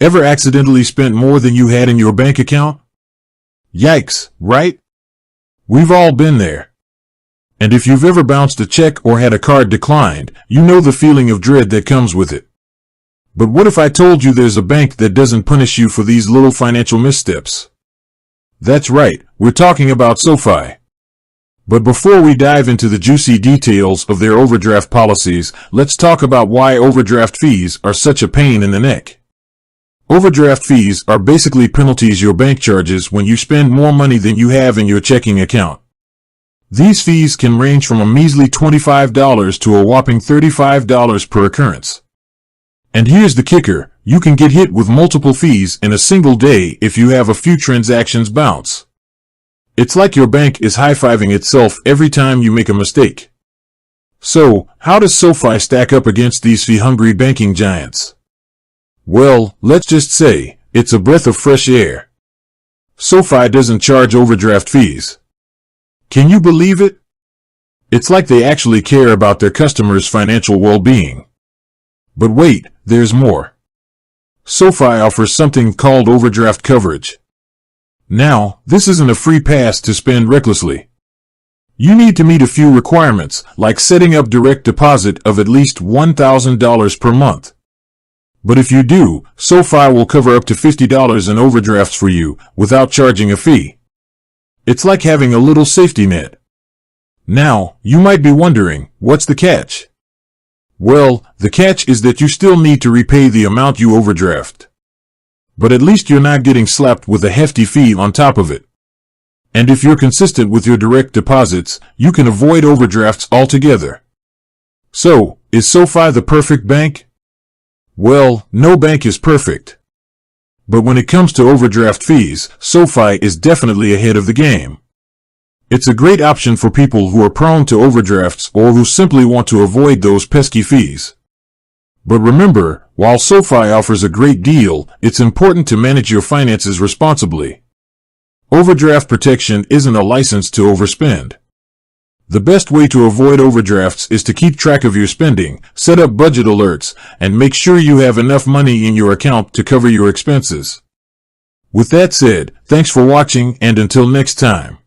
Ever accidentally spent more than you had in your bank account? Yikes, right? We've all been there. And if you've ever bounced a check or had a card declined, you know the feeling of dread that comes with it. But what if I told you there's a bank that doesn't punish you for these little financial missteps? That's right, we're talking about Sofi. But before we dive into the juicy details of their overdraft policies, let's talk about why overdraft fees are such a pain in the neck. Overdraft fees are basically penalties your bank charges when you spend more money than you have in your checking account. These fees can range from a measly $25 to a whopping $35 per occurrence. And here's the kicker, you can get hit with multiple fees in a single day if you have a few transactions bounce. It's like your bank is high-fiving itself every time you make a mistake. So, how does Sofi stack up against these fee-hungry banking giants? Well, let's just say, it's a breath of fresh air. Sofi doesn't charge overdraft fees. Can you believe it? It's like they actually care about their customers' financial well-being. But wait, there's more. Sofi offers something called overdraft coverage. Now, this isn't a free pass to spend recklessly. You need to meet a few requirements, like setting up direct deposit of at least $1,000 per month. But if you do, Sofi will cover up to $50 in overdrafts for you, without charging a fee. It's like having a little safety net. Now, you might be wondering, what's the catch? Well, the catch is that you still need to repay the amount you overdraft. But at least you're not getting slapped with a hefty fee on top of it. And if you're consistent with your direct deposits, you can avoid overdrafts altogether. So, is Sofi the perfect bank? Well, no bank is perfect. But when it comes to overdraft fees, Sofi is definitely ahead of the game. It's a great option for people who are prone to overdrafts or who simply want to avoid those pesky fees. But remember, while Sofi offers a great deal, it's important to manage your finances responsibly. Overdraft protection isn't a license to overspend. The best way to avoid overdrafts is to keep track of your spending, set up budget alerts, and make sure you have enough money in your account to cover your expenses. With that said, thanks for watching, and until next time.